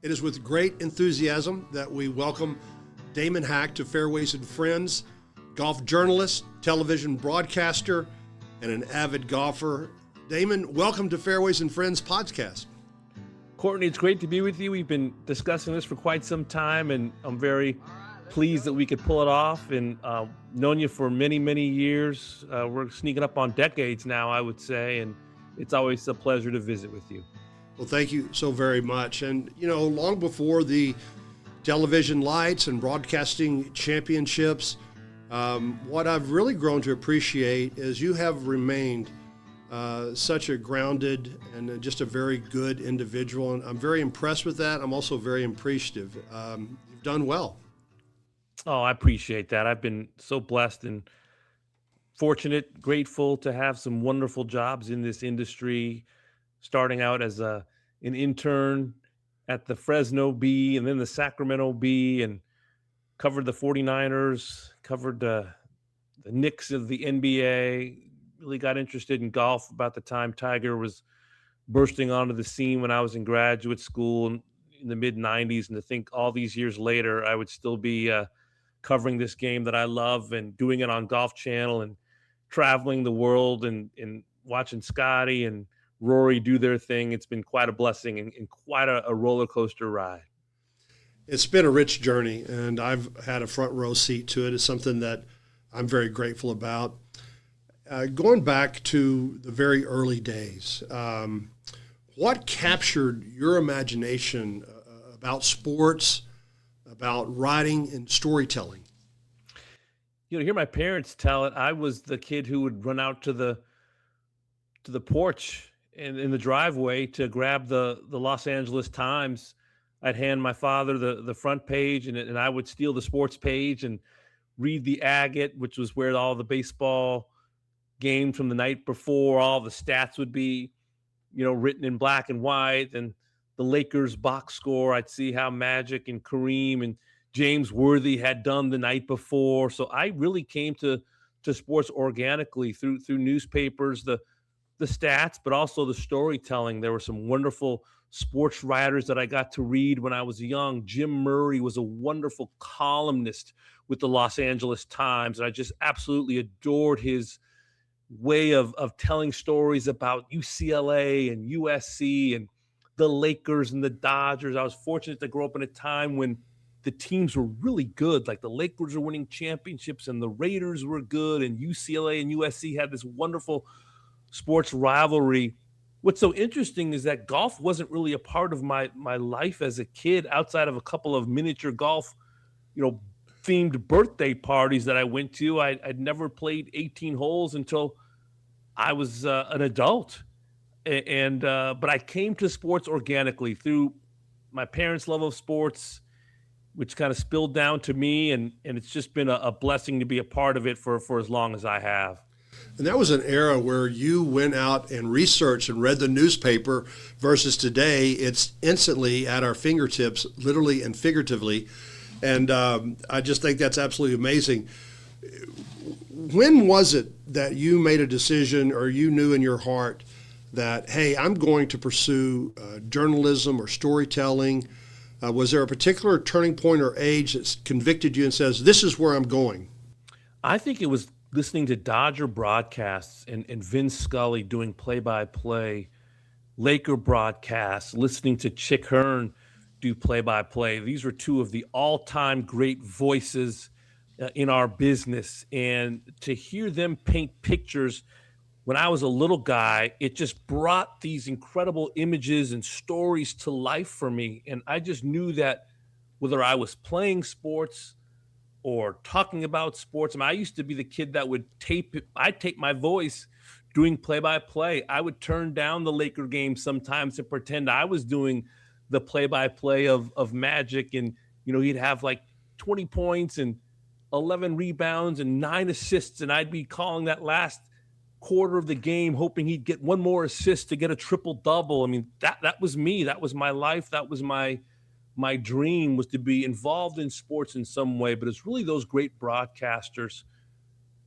It is with great enthusiasm that we welcome Damon Hack to Fairways and Friends, golf journalist, television broadcaster, and an avid golfer. Damon, welcome to Fairways and Friends Pawdscast. Courtney, it's great to be with you. We've been discussing this for quite some time, and I'm very pleased that we could pull it off. And known you for many, many years. We're sneaking up on decades now, I would say, and it's always a pleasure to visit with you. Well, thank you so very much. And, you know, long before the television lights and broadcasting championships, what I've really grown to appreciate is you have remained such a grounded and just a very good individual. And I'm very impressed with that. I'm also very appreciative. You've done well. Oh, I appreciate that. I've been so blessed and fortunate, grateful to have some wonderful jobs in this industry, starting out as an intern at the Fresno Bee and then the Sacramento Bee, and covered the 49ers, covered the Knicks of the NBA, really got interested in golf about the time Tiger was bursting onto the scene when I was in graduate school in the mid-90s. And to think all these years later, I would still be covering this game that I love and doing it on Golf Channel and traveling the world and watching Scotty and Rory do their thing. It's been quite a blessing and quite a roller coaster ride. It's been a rich journey, and I've had a front row seat to it. It's something that I'm very grateful about. Going back to the very early days, what captured your imagination about sports, about writing and storytelling? You know, hear my parents tell it. I was the kid who would run out to the porch and in the driveway to grab the Los Angeles Times. I'd hand my father the front page, and I would steal the sports page and read the agate, which was where all the baseball games from the night before, all the stats would be, you know, written in black and white, and the Lakers box score. I'd see how Magic and Kareem and James Worthy had done the night before. So I really came to sports organically through newspapers, the stats, but also the storytelling. There were some wonderful sports writers that I got to read when I was young. Jim Murray was a wonderful columnist with the Los Angeles Times, and I just absolutely adored his way of telling stories about UCLA and USC and the Lakers and the Dodgers. I was fortunate to grow up in a time when the teams were really good. Like the Lakers were winning championships and the Raiders were good, and UCLA and USC had this wonderful sports rivalry. What's so interesting is that golf wasn't really a part of my life as a kid, outside of a couple of miniature golf, you know, themed birthday parties that I went to. I'd never played 18 holes until I was an adult. But I came to sports organically through my parents' love of sports, which kind of spilled down to me. And it's just been a blessing to be a part of it for as long as I have. And that was an era where you went out and researched and read the newspaper versus today. It's instantly at our fingertips, literally and figuratively. And I just think that's absolutely amazing. When was it that you made a decision, or you knew in your heart that, hey, I'm going to pursue journalism or storytelling? Was there a particular turning point or age that convicted you and says, this is where I'm going? I think it was listening to Dodger broadcasts and Vin Scully doing play-by-play, Laker broadcasts, listening to Chick Hearn do play-by-play. These were two of the all-time great voices in our business. And to hear them paint pictures when I was a little guy, it just brought these incredible images and stories to life for me. And I just knew that whether I was playing sports or talking about sports, I used to be the kid that would I'd tape my voice doing play-by-play. I would turn down the Laker game sometimes and pretend I was doing the play-by-play of Magic. And, you know, he'd have like 20 points and 11 rebounds and 9 assists. And I'd be calling that last quarter of the game, hoping he'd get one more assist to get a triple double. I mean, that was me. That was my life. That was my dream, was to be involved in sports in some way. But it's really those great broadcasters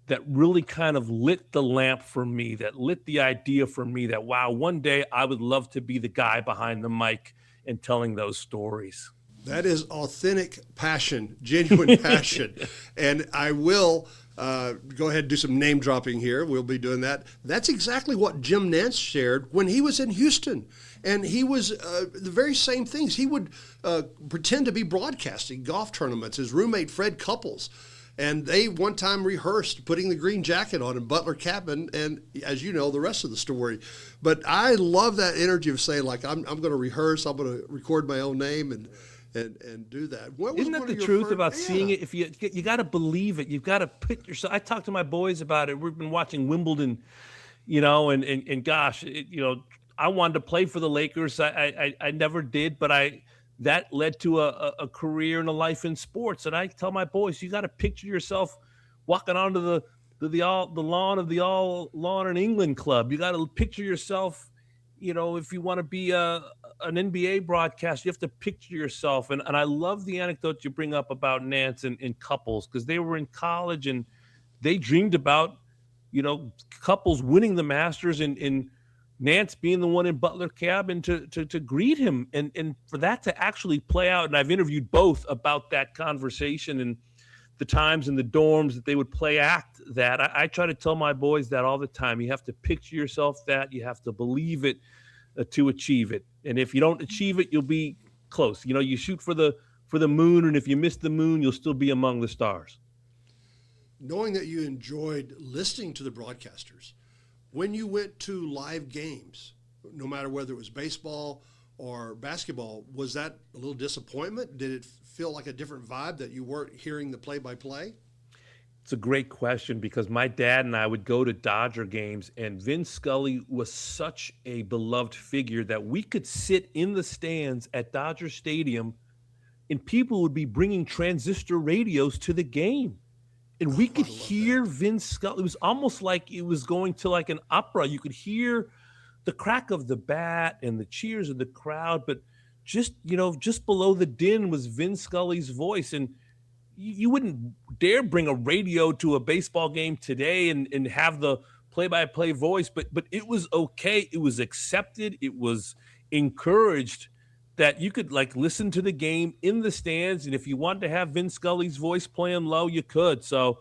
that really kind of lit the lamp for me, that lit the idea for me that, wow, one day I would love to be the guy behind the mic and telling those stories. That is authentic passion, genuine passion. And I will go ahead and do some name dropping here. We'll be doing that. That's exactly what Jim Nance shared when he was in Houston. And he was the very same things. He would pretend to be broadcasting golf tournaments. His roommate, Fred Couples, and they one time rehearsed putting the green jacket on in Butler Cabin, and as you know, the rest of the story. But I love that energy of saying, like, I'm going to rehearse, I'm going to record my own name and do that. Isn't that the truth about seeing it? If you got to believe it, you've got to put yourself. I talked to my boys about it. We've been watching Wimbledon, and gosh, I wanted to play for the Lakers. I never did, but that led to a career and a life in sports. And I tell my boys, you got to picture yourself walking onto the lawn of the All Lawn in England club. You got to picture yourself, if you want to be an NBA broadcaster, you have to picture yourself. And I love the anecdote you bring up about Nance and Couples, because they were in college and they dreamed about, Couples winning the Masters and Nance being the one in Butler Cabin to greet him, and for that to actually play out. And I've interviewed both about that conversation and the times in the dorms that they would play act that. I try to tell my boys that all the time. You have to picture yourself that. You have to believe it to achieve it. And if you don't achieve it, you'll be close. You shoot for the moon, and if you miss the moon, you'll still be among the stars. Knowing that you enjoyed listening to the broadcasters, when you went to live games, no matter whether it was baseball or basketball, was that a little disappointment? Did it feel like a different vibe that you weren't hearing the play-by-play? It's a great question, because my dad and I would go to Dodger games, and Vin Scully was such a beloved figure that we could sit in the stands at Dodger Stadium and people would be bringing transistor radios to the game. And we could hear Vin Scully. It was almost like it was going to like an opera. You could hear the crack of the bat and the cheers of the crowd, but just below the din was Vin Scully's voice. And you wouldn't dare bring a radio to a baseball game today and have the play-by-play voice, but it was okay. It was accepted. It was encouraged that you could like listen to the game in the stands. And if you wanted to have Vin Scully's voice playing low, you could. So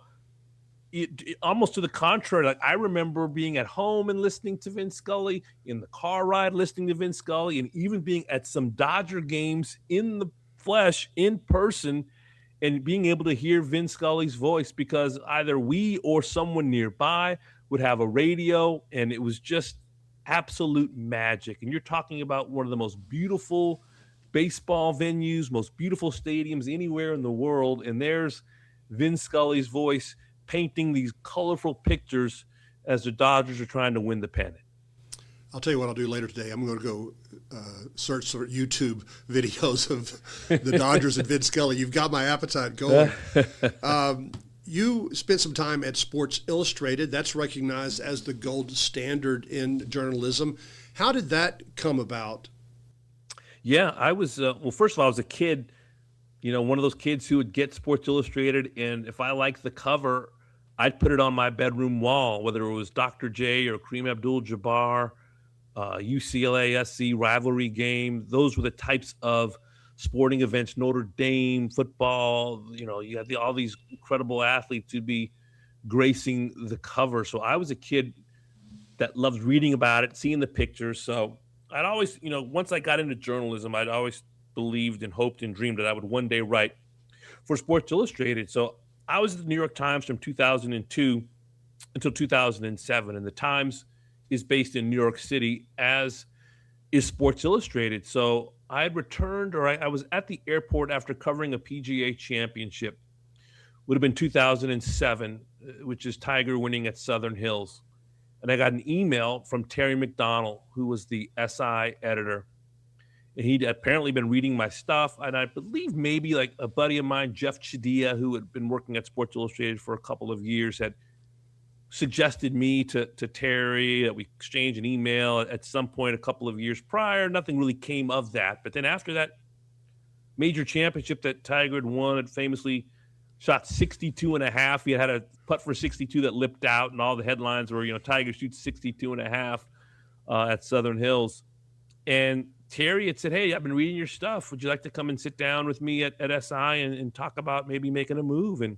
it almost to the contrary, like I remember being at home and listening to Vin Scully, in the car ride listening to Vin Scully, and even being at some Dodger games in the flesh, in person, and being able to hear Vin Scully's voice, because either we or someone nearby would have a radio, and it was just absolute magic. And you're talking about one of the most beautiful baseball venues, most beautiful stadiums anywhere in the world, and there's Vin Scully's voice painting these colorful pictures as the Dodgers are trying to win the pennant. I'll tell you what I'll do later today. I'm going to go search for YouTube videos of the Dodgers and Vin Scully. You've got my appetite going. You spent some time at Sports Illustrated. That's recognized as the gold standard in journalism. How did that come about? Yeah, I was, well, first of all, I was a kid, one of those kids who would get Sports Illustrated, and if I liked the cover, I'd put it on my bedroom wall, whether it was Dr. J or Kareem Abdul-Jabbar, UCLA SC rivalry game. Those were the types of sporting events, Notre Dame football. You had all these incredible athletes who'd be gracing the cover. So I was a kid that loved reading about it, seeing the pictures. So I'd always, once I got into journalism, I'd always believed and hoped and dreamed that I would one day write for Sports Illustrated. So I was at the New York Times from 2002 until 2007, and the Times is based in New York City, as is Sports Illustrated. So I had returned, or I was at the airport after covering a PGA championship. Would have been 2007, which is Tiger winning at Southern Hills. And I got an email from Terry McDonald, who was the SI editor. And he'd apparently been reading my stuff. And I believe maybe like a buddy of mine, Jeff Chidia, who had been working at Sports Illustrated for a couple of years, had suggested me to Terry, that we exchange an email at some point a couple of years prior. Nothing really came of that. But then after that major championship that Tiger had won, had famously shot 62 and a half. He had a putt for 62 that lipped out, and all the headlines were, Tiger shoots 62 and a half at Southern Hills. And Terry had said, "Hey, I've been reading your stuff. Would you like to come and sit down with me at SI and talk about maybe making a move?" And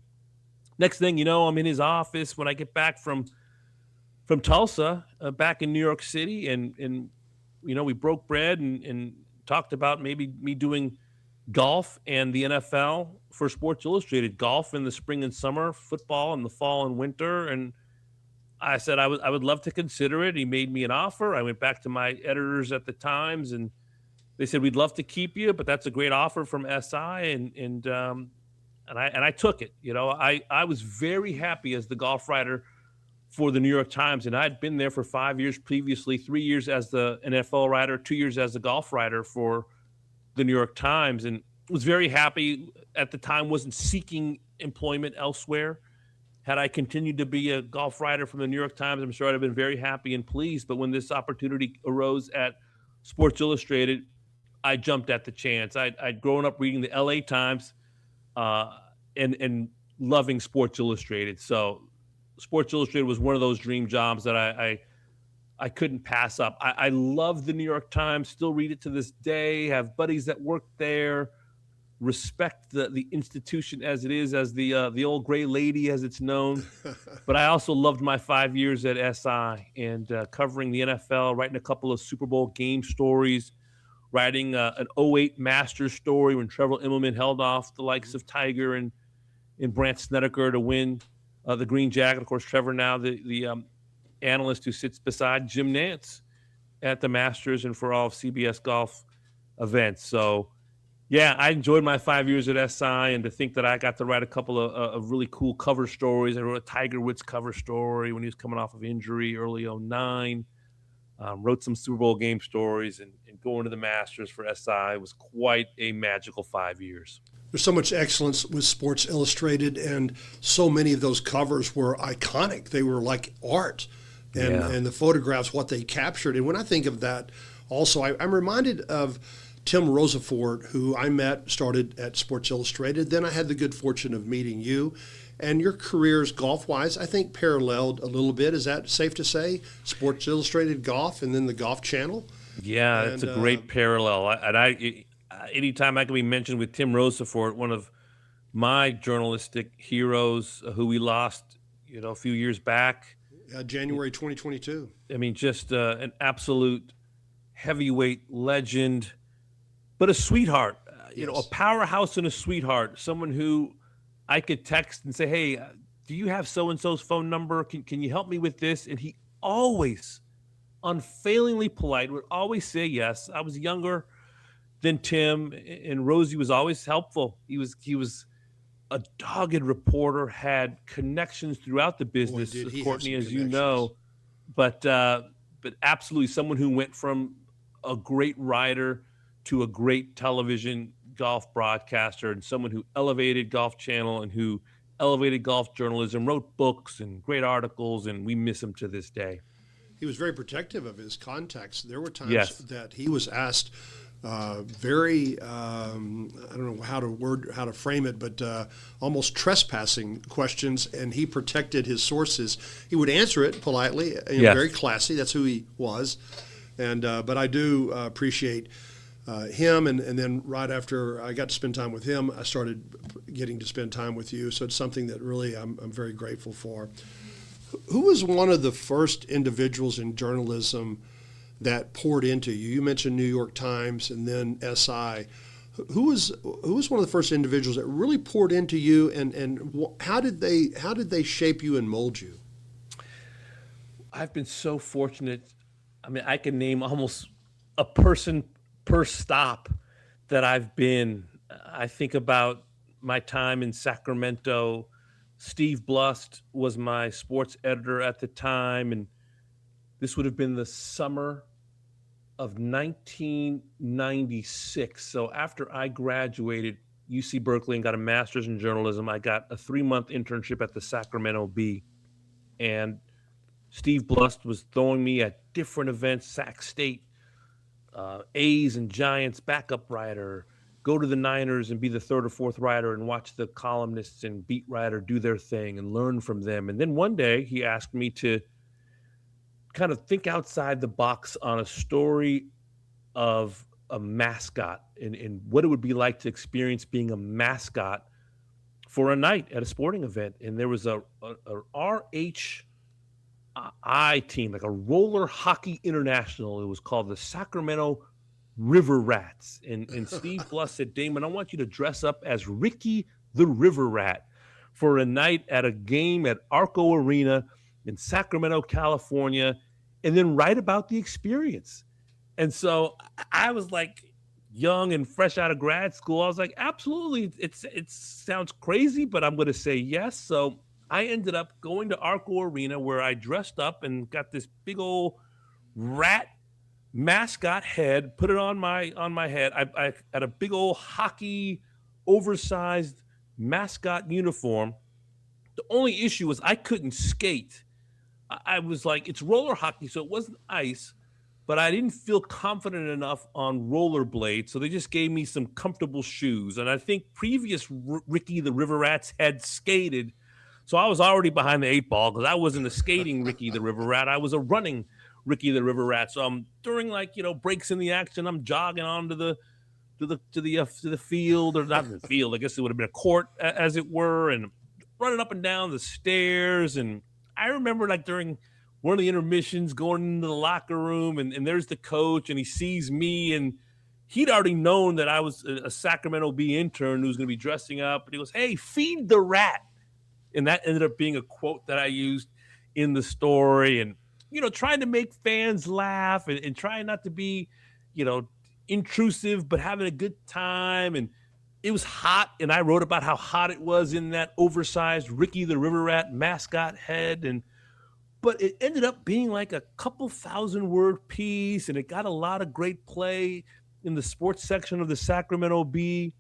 next thing you know, I'm in his office when I get back from Tulsa, back in New York City, and we broke bread and talked about maybe me doing golf and the NFL for Sports Illustrated, golf in the spring and summer, football in the fall and winter. And I said I would love to consider it. He made me an offer. I went back to my editors at the Times, and they said, "We'd love to keep you, but that's a great offer from SI." And I took it. I was very happy as the golf writer for the New York Times, and I'd been there for 5 years previously, 3 years as the NFL writer, 2 years as the golf writer for the New York Times, and was very happy. At the time, wasn't seeking employment elsewhere. Had I continued to be a golf writer from the New York Times, I'm sure I'd have been very happy and pleased. But when this opportunity arose at Sports Illustrated, I jumped at the chance. I'd grown up reading the LA Times, uh, and loving Sports Illustrated. So Sports Illustrated was one of those dream jobs that I couldn't pass up. I love the New York Times, still read it to this day, have buddies that work there, respect the institution as it is, as the old gray lady as it's known. But I also loved my 5 years at SI and covering the NFL, writing a couple of Super Bowl game stories, writing an '08 Masters story when Trevor Immelman held off the likes of Tiger and Brandt Snedeker to win the green jacket. Of course, Trevor now the analyst who sits beside Jim Nantz at the Masters and for all of CBS golf events. So, yeah, I enjoyed my 5 years at SI, and to think that I got to write a couple of really cool cover stories. I wrote a Tiger Woods cover story when he was coming off of injury early '09. Wrote some Super Bowl game stories, and going to the Masters for SI was quite a magical 5 years. There's so much excellence with Sports Illustrated, and so many of those covers were iconic. They were like art, and the photographs, what they captured. And when I think of that, also, I'm reminded of Tim Rosafort, who I met, started at Sports Illustrated. Then I had the good fortune of meeting you. And your careers, golf-wise, I think paralleled a little bit. Is that safe to say? Sports Illustrated Golf and then the Golf Channel? Yeah, it's a great parallel. Anytime I can be mentioned with Tim Rosafort, one of my journalistic heroes, who we lost, a few years back. January 2022. I mean, just an absolute heavyweight legend, but a sweetheart. Yes. A powerhouse and a sweetheart. Someone who I could text and say, "Hey, do you have so-and-so's phone number? Can you help me with this?" And he always, unfailingly polite, would always say yes. I was younger than Tim, and Rosie was always helpful. He was a dogged reporter, had connections throughout the business, Courtney, as you know, but absolutely someone who went from a great writer to a great television golf broadcaster, and someone who elevated Golf Channel and who elevated golf journalism, wrote books and great articles, and we miss him to this day. He was very protective of his contacts. There were times that he was asked very, I don't know how to frame it, but almost trespassing questions, and he protected his sources. He would answer it politely, very classy. That's who he was. And but I do appreciate him, and then right after I got to spend time with him, I started getting to spend time with you. So it's something that really I'm very grateful for. Who was one of the first individuals in journalism that poured into you? You mentioned New York Times and then SI. Who was one of the first individuals that really poured into you, and how did they shape you and mold you? I've been so fortunate. I mean, I can name almost a person per stop that I've been. I think about my time in Sacramento. Steve Blust was my sports editor at the time, and this would have been the summer of 1996. So after I graduated UC Berkeley and got a master's in journalism, I got a 3-month internship at the Sacramento Bee. And Steve Blust was throwing me at different events, Sac State, A's and Giants backup writer, go to the Niners and be the third or fourth writer and watch the columnists and beat writer do their thing and learn from them. And then one day he asked me to kind of think outside the box on a story of a mascot and what it would be like to experience being a mascot for a night at a sporting event. And there was a RHI team, like a roller hockey international. It was called the Sacramento River Rats. And Steve Bluss said, Damon, I want you to dress up as Ricky the River Rat for a night at a game at Arco Arena in Sacramento, California, and then write about the experience. And so I was like young and fresh out of grad school. I was like, absolutely. It sounds crazy, but I'm going to say yes. So I ended up going to Arco Arena where I dressed up and got this big old rat mascot head, put it on my head. I had a big old hockey oversized mascot uniform. The only issue was I couldn't skate. I was like, it's roller hockey, so it wasn't ice, but I didn't feel confident enough on rollerblades, so they just gave me some comfortable shoes. And I think previous Ricky the River Rats had skated, so I was already behind the 8 ball because I wasn't a skating Ricky the River Rat. I was a running Ricky the River Rat. So I'm during breaks in the action, I'm jogging onto the field, or not the field. I guess it would have been a court, as it were, and running up and down the stairs. And I remember during one of the intermissions going into the locker room and there's the coach and he sees me and he'd already known that I was a Sacramento Bee intern who was going to be dressing up. And he goes, hey, feed the rat. And that ended up being a quote that I used in the story. And, trying to make fans laugh and trying not to be, intrusive, but having a good time. And it was hot, and I wrote about how hot it was in that oversized Ricky the River Rat mascot head. But it ended up being like a couple 1,000-word piece, and it got a lot of great play in the sports section of the Sacramento Bee.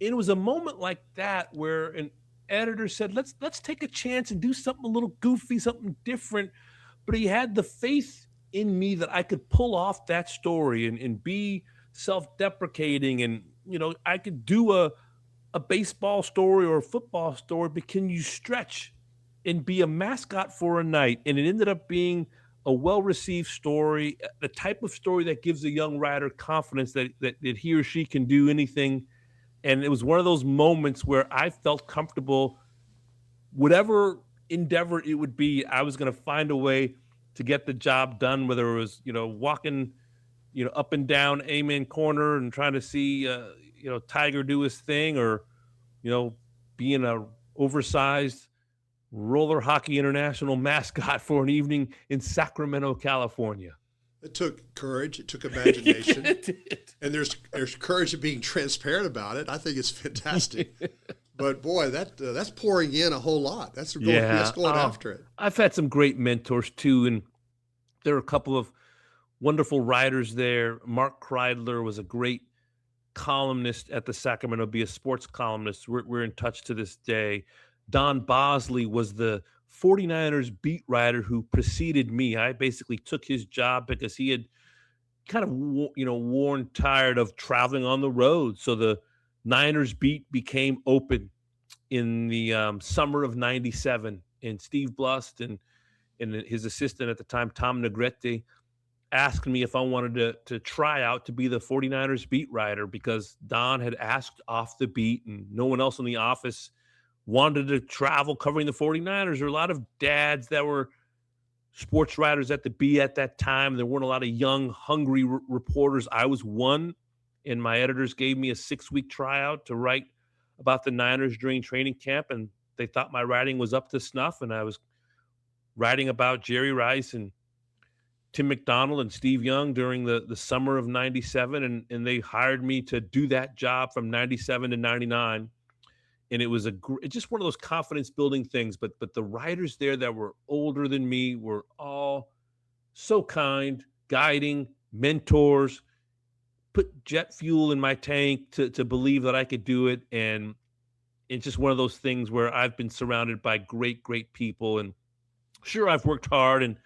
And it was a moment like that where an editor said, let's take a chance and do something a little goofy, something different. But he had the faith in me that I could pull off that story and be self-deprecating, and I could do a baseball story or a football story, but can you stretch and be a mascot for a night? And it ended up being a well-received story, the type of story that gives a young writer confidence that he or she can do anything. And it was one of those moments where I felt comfortable, whatever endeavor it would be, I was going to find a way to get the job done, whether it was, walking up and down Amen Corner and trying to see, Tiger do his thing, or, being a oversized roller hockey international mascot for an evening in Sacramento, California. It took courage. It took imagination. Yeah, it did. And there's courage of being transparent about it. I think it's fantastic. But boy, that's pouring in a whole lot. That's going after it. I've had some great mentors too, and there are a couple of wonderful writers there. Mark Kreidler was a great columnist at the Sacramento Bee, a sports columnist. We're in touch to this day. Don Bosley was the 49ers beat writer who preceded me. I basically took his job because he had kind of worn tired of traveling on the road. So the Niners beat became open in the summer of '97, and Steve Blust and his assistant at the time, Tom Negrete, asked me if I wanted to try out to be the 49ers beat writer, because Don had asked off the beat and no one else in the office wanted to travel covering the 49ers. There were a lot of dads that were sports writers at the Bee at that time. There weren't a lot of young, hungry reporters. I was one, and my editors gave me a 6-week tryout to write about the Niners during training camp, and they thought my writing was up to snuff, and I was writing about Jerry Rice and Tim McDonald and Steve Young during the summer of '97, and they hired me to do that job from '97 to '99. And it was just one of those confidence building things. But the writers there that were older than me were all so kind, guiding, mentors, put jet fuel in my tank to believe that I could do it. And it's just one of those things where I've been surrounded by great, great people. And sure, I've worked hard and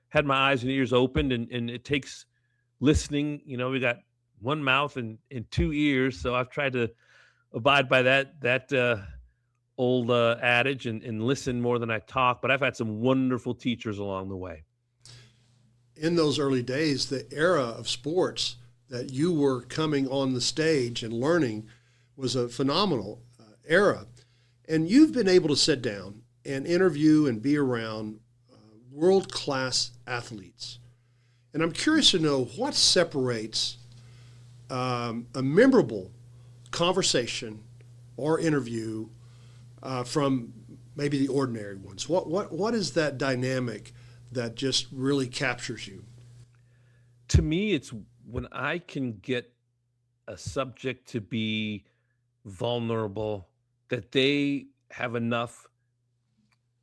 had my eyes and ears opened, and it takes listening. We got one mouth and 2 ears. So I've tried to abide by that old adage and listen more than I talk. But I've had some wonderful teachers along the way. In those early days, the era of sports that you were coming on the stage and learning was a phenomenal era. And you've been able to sit down and interview and be around world-class athletes. And I'm curious to know what separates a memorable conversation or interview from maybe the ordinary ones. What is that dynamic that just really captures you? To me, it's when I can get a subject to be vulnerable, that they have enough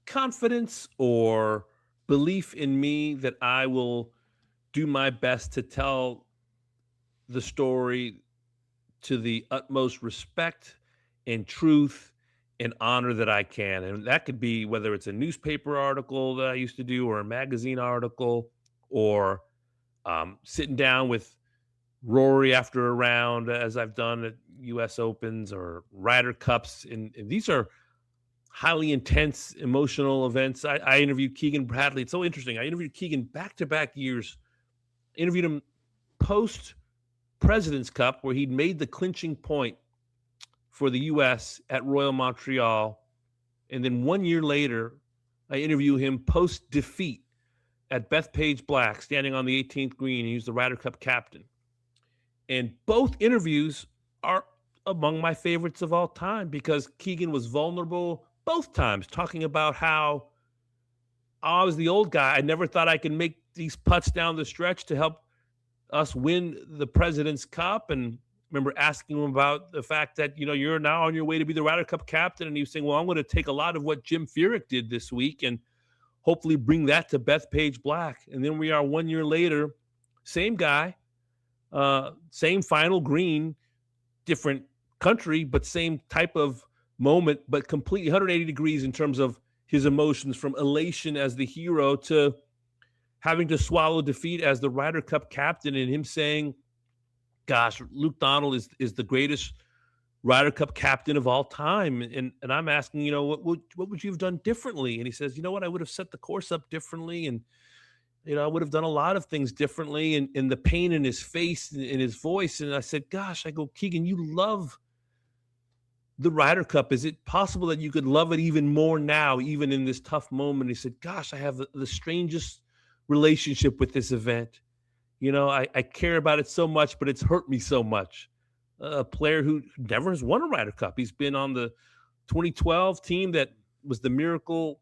confidence or belief in me that I will do my best to tell the story to the utmost respect and truth and honor that I can. And that could be whether it's a newspaper article that I used to do or a magazine article or sitting down with Rory after a round, as I've done at U.S. Opens or Ryder Cups. And these are highly intense, emotional events. I interviewed Keegan Bradley. It's so interesting. I interviewed Keegan back-to-back years. Interviewed him post President's Cup, where he'd made the clinching point for the U.S. at Royal Montreal. And then 1 year later, I interview him post defeat at Bethpage Black, standing on the 18th green. He was the Ryder Cup captain. And both interviews are among my favorites of all time because Keegan was vulnerable both times, talking about how I was the old guy. I never thought I could make these putts down the stretch to help us win the President's Cup. And remember asking him about the fact that, you're now on your way to be the Ryder Cup captain. And he was saying, well, I'm going to take a lot of what Jim Furyk did this week and hopefully bring that to Bethpage Black. And then we are 1 year later, same guy, same final green, different country, but same type of moment, but completely 180 degrees in terms of his emotions, from elation as the hero to having to swallow defeat as the Ryder Cup captain, and him saying, gosh, Luke Donald is the greatest Ryder Cup captain of all time. And I'm asking, what would you have done differently? And he says, you know what, I would have set the course up differently. And, I would have done a lot of things differently. And the pain in his face and in his voice. And I said, gosh, I go, Keegan, you love the Ryder Cup. Is it possible that you could love it even more now, even in this tough moment? He said, gosh, I have the strangest relationship with this event. I care about it so much, but it's hurt me so much. A player who never has won a Ryder Cup. He's been on the 2012 team that was the miracle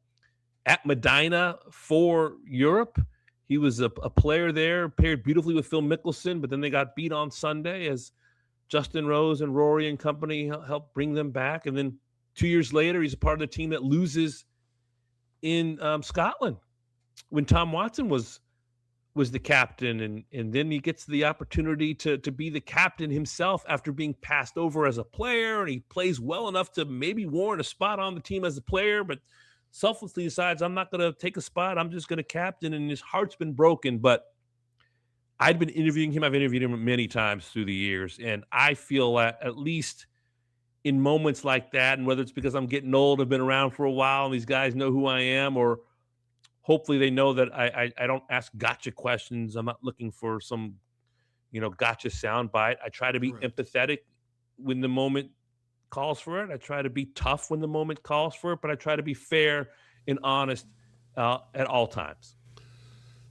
at Medina for Europe. He was a player there, paired beautifully with Phil Mickelson, but then they got beat on Sunday as Justin Rose and Rory and company helped bring them back. And then 2 years later, he's a part of the team that loses in Scotland when Tom Watson was the captain. And then he gets the opportunity to be the captain himself after being passed over as a player. And he plays well enough to maybe warrant a spot on the team as a player, but selflessly decides, I'm not going to take a spot. I'm just going to captain. And his heart's been broken. But I'd been interviewing him. I've interviewed him many times through the years. And I feel that at least in moments like that, and whether it's because I'm getting old, I've been around for a while, and these guys know who I am, or hopefully they know that I don't ask gotcha questions. I'm not looking for some, gotcha soundbite. I try to be empathetic when the moment calls for it. I try to be tough when the moment calls for it, but I try to be fair and honest at all times.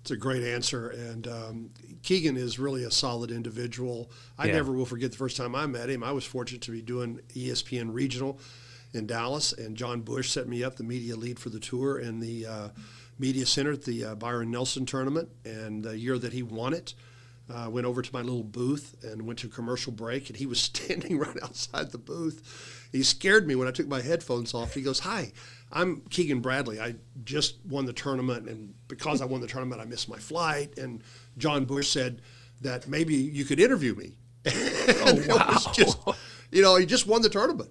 It's a great answer. And Keegan is really a solid individual. I never will forget the first time I met him. I was fortunate to be doing ESPN Regional in Dallas, and John Bush set me up, the media lead for the tour, in the media center at the Byron Nelson tournament. And the year that he won it, went over to my little booth and went to a commercial break, and he was standing right outside the booth. He scared me when I took my headphones off. He goes, "Hi, I'm Keegan Bradley. I just won the tournament, and because I won the tournament, I missed my flight." And John Bush said that maybe you could interview me. Oh, wow. It was just, he just won the tournament.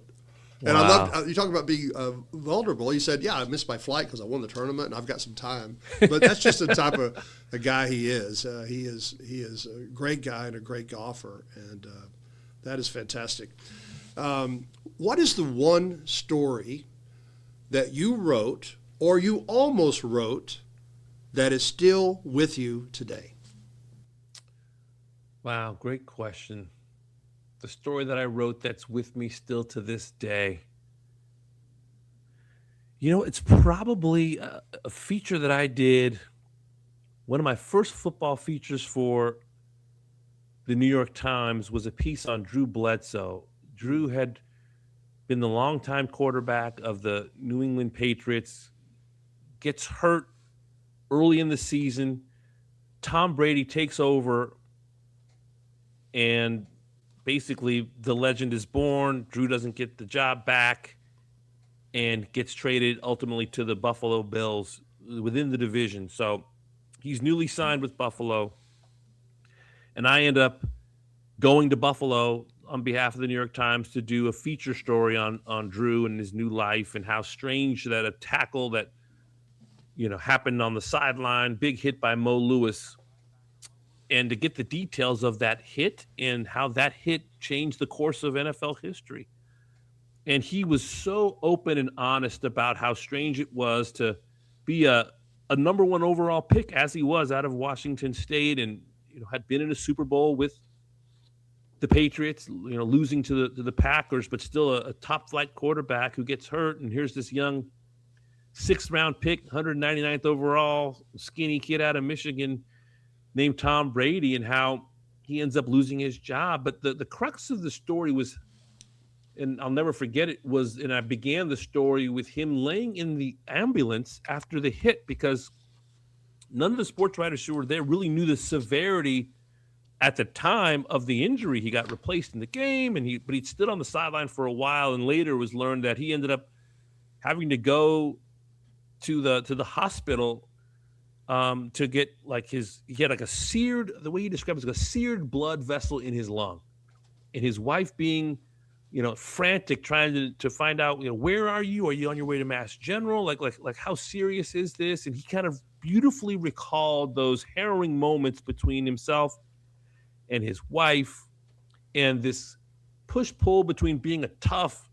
And Wow. I loved, you talking about being vulnerable. He said, yeah, I missed my flight because I won the tournament and I've got some time. But that's just the type of a guy he is. He is a great guy and a great golfer. And that is fantastic. What is the one story that you wrote or you almost wrote that is still with you today? Wow, great question. The story that I wrote that's with me still to this day. It's probably a feature that I did. One of my first football features for the New York Times was a piece on Drew Bledsoe. Drew had been the longtime quarterback of the New England Patriots, gets hurt early in the season. Tom Brady takes over, and basically the legend is born. Drew doesn't get the job back and gets traded ultimately to the Buffalo Bills within the division. So he's newly signed with Buffalo, and I end up going to Buffalo on behalf of the New York Times to do a feature story on Drew and his new life and how strange that a tackle that happened on the sideline, big hit by Mo Lewis, and to get the details of that hit and how that hit changed the course of NFL history. And he was so open and honest about how strange it was to be a number one overall pick as he was out of Washington State, and had been in a Super Bowl with the Patriots, losing to the Packers, but still a top flight quarterback who gets hurt. And here's this young sixth round pick, 199th overall, skinny kid out of Michigan named Tom Brady, and how he ends up losing his job. But the crux of the story was, and I'll never forget it, and I began the story with him laying in the ambulance after the hit, because none of the sports writers who were there really knew the severity at the time of the injury. He got replaced in the game, but he stood on the sideline for a while, and later was learned that he ended up having to go to the hospital to get he had like a seared, the way he described it, was like a seared blood vessel in his lung, and his wife being frantic, trying to find out, where are you? Are you on your way to Mass General? Like how serious is this? And he kind of beautifully recalled those harrowing moments between himself and his wife, and this push pull between being a tough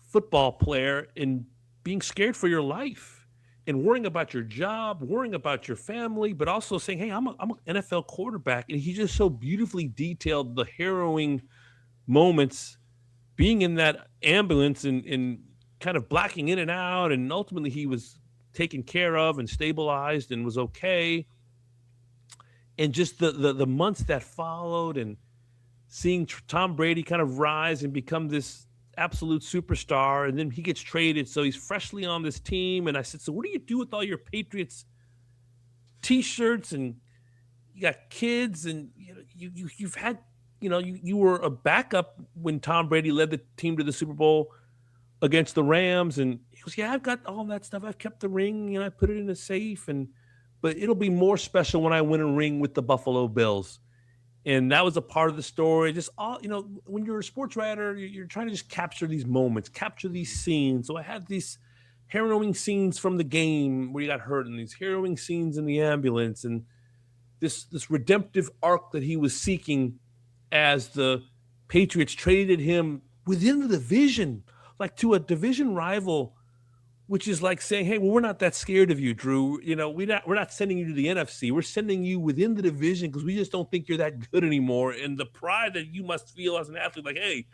football player and being scared for your life and worrying about your job, worrying about your family, but also saying, hey, I'm an NFL quarterback. And he just so beautifully detailed the harrowing moments being in that ambulance and kind of blacking in and out. And ultimately he was taken care of and stabilized and was okay. And just the months that followed, and seeing Tom Brady kind of rise and become this absolute superstar. And then he gets traded, so he's freshly on this team. And I said, so what do you do with all your Patriots t-shirts, and you got kids, and you've had, you were a backup when Tom Brady led the team to the Super Bowl against the Rams. And he goes, yeah, I've got all that stuff. I've kept the ring, I put it in a safe, but it'll be more special when I win a ring with the Buffalo Bills. And that was a part of the story. Just all, when you're a sports writer, you're trying to just capture these moments, capture these scenes. So I had these harrowing scenes from the game where he got hurt, and these harrowing scenes in the ambulance, and this redemptive arc that he was seeking as the Patriots traded him within the division, like to a division rival, which is like saying, hey, well, we're not that scared of you, Drew. We're not sending you to the NFC. We're sending you within the division because we just don't think you're that good anymore. And the pride that you must feel as an athlete, like, hey,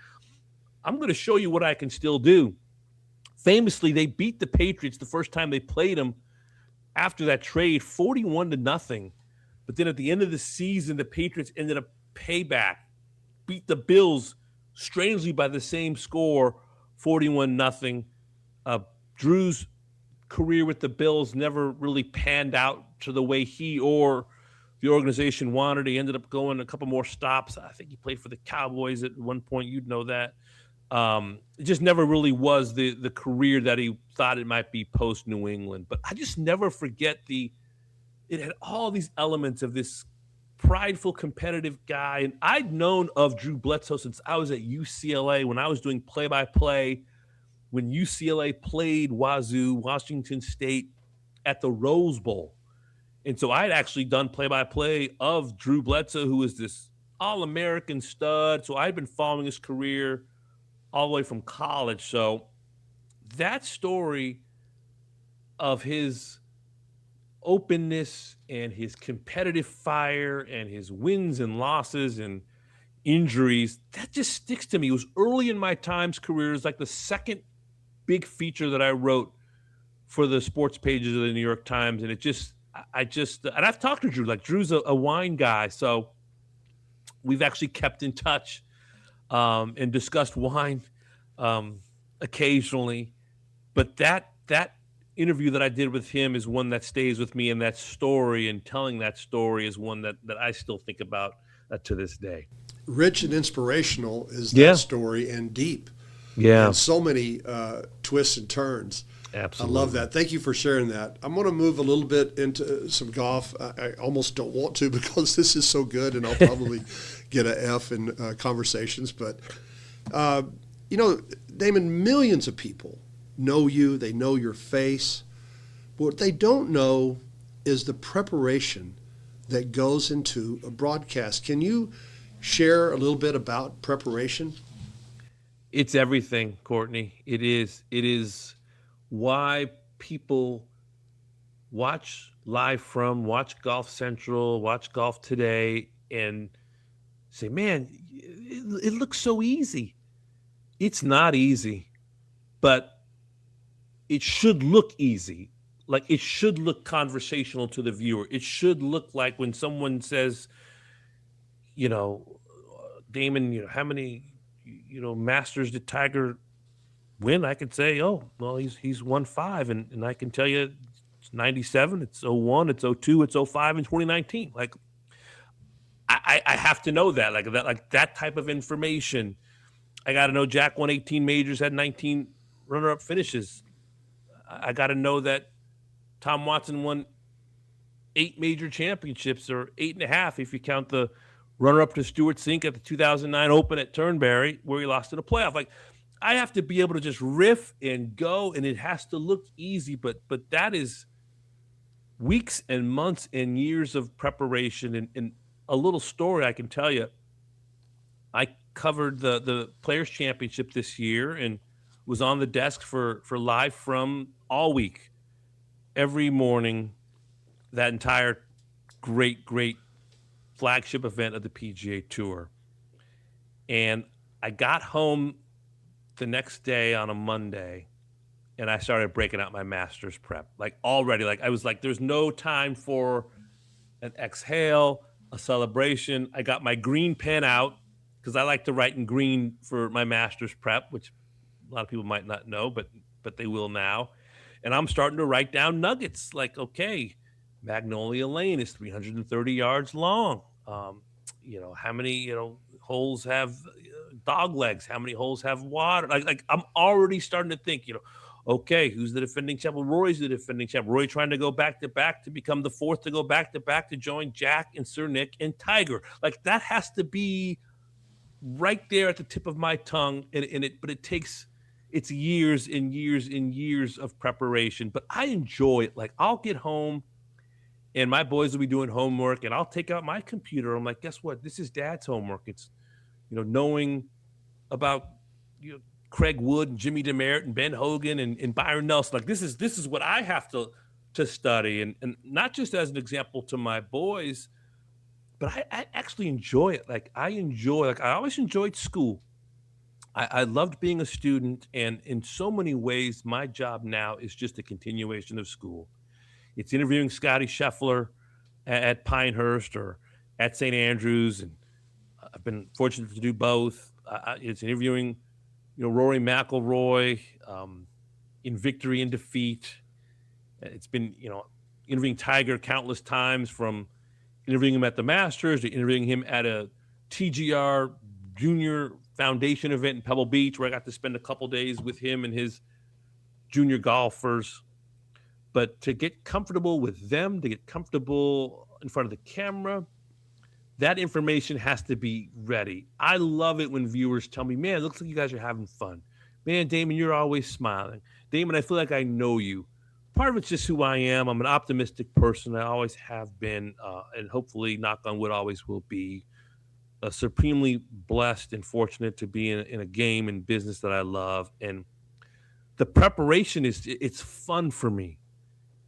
I'm going to show you what I can still do. Famously, they beat the Patriots the first time they played them after that trade, 41-0. But then at the end of the season, the Patriots ended up payback, beat the Bills strangely by the same score, 41-0. Drew's career with the Bills never really panned out to the way he or the organization wanted. He ended up going a couple more stops. I think he played for the Cowboys at one point. You'd know that. It just never really was the career that he thought it might be post New England. But I just never forget it had all these elements of this prideful, competitive guy. And I'd known of Drew Bledsoe since I was at UCLA when I was doing play-by-play when UCLA played Washington State, at the Rose Bowl. And so I had actually done play-by-play of Drew Bledsoe, who was this all-American stud. So I'd been following his career all the way from college. So that story of his openness and his competitive fire and his wins and losses and injuries, that just sticks to me. It was early in my Times career. It was like the second big feature that I wrote for the sports pages of the New York Times. And and I've talked to Drew, like Drew's a wine guy. So we've actually kept in touch and discussed wine occasionally. But that interview that I did with him is one that stays with me, and that story and telling that story is one that I still think about to this day. Rich and inspirational is that Yeah. story, and deep. Yeah. And so many twists and turns. Absolutely. I love that. Thank you for sharing that. I'm going to move a little bit into some golf. I almost don't want to because this is so good, and I'll probably get an F in conversations. But, Damon, millions of people know you. They know your face. But what they don't know is the preparation that goes into a broadcast. Can you share a little bit about preparation? It's everything, Courtney. It is why people watch watch Golf Central, watch Golf Today, and say, man, it looks so easy. It's not easy, but it should look easy. Like, it should look conversational to the viewer. It should look like when someone says, Damon, how many, Masters did Tiger win? I could say, oh, well, he's won 5, and I can tell you it's 97, it's 01, it's 02, it's 05, and 2019. Like, I have to know that, like that type of information. I got to know Jack won 18 majors, had 19 runner-up finishes. I got to know that Tom Watson won 8 major championships, or 8.5 if you count the runner-up to Stuart Sink at the 2009 Open at Turnberry, where he lost in a playoff. Like, I have to be able to just riff and go, and it has to look easy, but that is weeks and months and years of preparation. And a little story I can tell you, I covered the Players Championship this year and was on the desk for Live From all week, every morning, that entire great flagship event of the PGA Tour. And I got home the next day on a Monday, and I started breaking out my Masters prep. Like, already, like, I was like, there's no time for an exhale, a celebration. I got my green pen out because I like to write in green for my Masters prep, which a lot of people might not know, but they will now. And I'm starting to write down nuggets like, okay, Magnolia Lane is 330 yards long. How many, holes have dog legs? How many holes have water? Like I'm already starting to think, okay, who's the defending champ? Well, Rory's the defending champ. Rory trying to go back to back to become the fourth to go back to back to join Jack and Sir Nick and Tiger. Like, that has to be right there at the tip of my tongue. But it's years and years and years of preparation. But I enjoy it. Like, I'll get home and my boys will be doing homework, and I'll take out my computer. I'm like, guess what? This is Dad's homework. It's, knowing about Craig Wood and Jimmy DeMeritt and Ben Hogan and Byron Nelson. Like, this is what I have to study, and not just as an example to my boys, but I actually enjoy it. Like, I always enjoyed school. I loved being a student, and in so many ways, my job now is just a continuation of school. It's interviewing Scotty Scheffler at Pinehurst or at St. Andrews, and I've been fortunate to do both. It's interviewing, Rory McIlroy in victory and defeat. It's been, interviewing Tiger countless times, from interviewing him at the Masters to interviewing him at a TGR Junior Foundation event in Pebble Beach, where I got to spend a couple days with him and his junior golfers. But to get comfortable with them, to get comfortable in front of the camera, that information has to be ready. I love it when viewers tell me, man, it looks like you guys are having fun. Man, Damon, you're always smiling. Damon, I feel like I know you. Part of it's just who I am. I'm an optimistic person. I always have been, and hopefully, knock on wood, always will be. Supremely blessed and fortunate to be in a game and business that I love. And the preparation it's fun for me.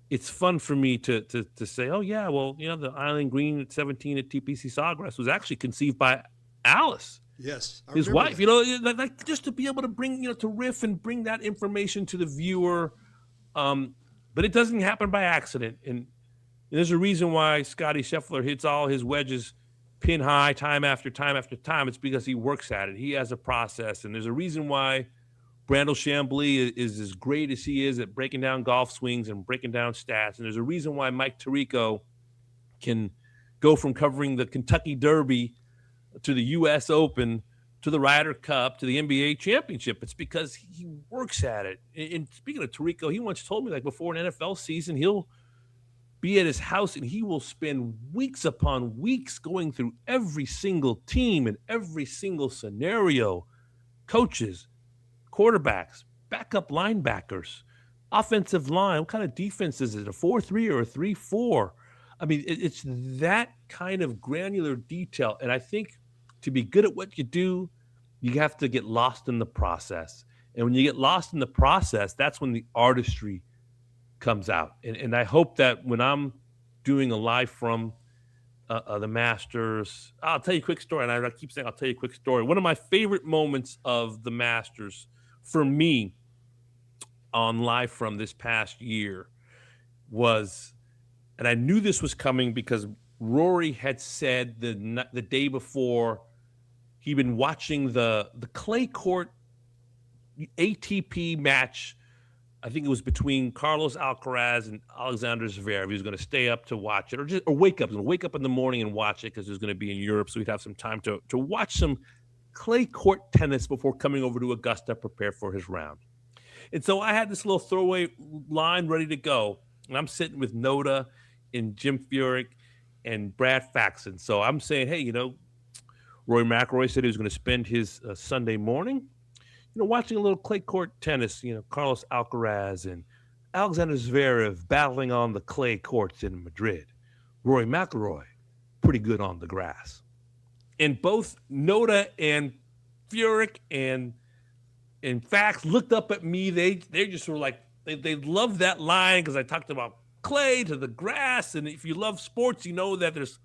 it's fun for me to say, oh yeah, well, the Island Green at 17 at TPC Sawgrass was actually conceived by Alice, Yes, I his remember wife. that. Like just to be able to bring, to riff and bring that information to the viewer. But it doesn't happen by accident, and there's a reason why Scotty Scheffler hits all his wedges pin high time after time after time. It's because he works at it. He has a process, and there's a reason why Brandel Chambly is as great as he is at breaking down golf swings and breaking down stats. And there's a reason why Mike Tirico can go from covering the Kentucky Derby to the U.S. Open to the Ryder Cup to the NBA championship. It's because he works at it. And speaking of Tirico, he once told me, like, before an NFL season, he'll be at his house and he will spend weeks upon weeks going through every single team and every single scenario, coaches, quarterbacks, backup linebackers, offensive line. What kind of defense is it? A 4-3 or a 3-4? I mean, it's that kind of granular detail. And I think to be good at what you do, you have to get lost in the process. And when you get lost in the process, that's when the artistry comes out. And I hope that when I'm doing a live from the Masters, I'll tell you a quick story. And I keep saying I'll tell you a quick story. One of my favorite moments of the Masters for me on live from this past year was, and I knew this was coming because Rory had said the day before he'd been watching the clay court ATP match. I think it was between Carlos Alcaraz and Alexander Zverev. He was going to stay up to watch it, or wake up. He was going to wake up in the morning and watch it because he was going to be in Europe, so he'd have some time to watch some clay court tennis before coming over to Augusta, prepare for his round. And so I had this little throwaway line ready to go, and I'm sitting with Noda and Jim Furyk and Brad Faxon. So I'm saying, hey, Rory McIlroy said he was going to spend his Sunday morning, watching a little clay court tennis, Carlos Alcaraz and Alexander Zverev battling on the clay courts in Madrid. Rory McIlroy, pretty good on the grass. And both Noda and Furyk and Fax looked up at me. They just were like, they loved that line because I talked about clay to the grass. And if you love sports, you know that there's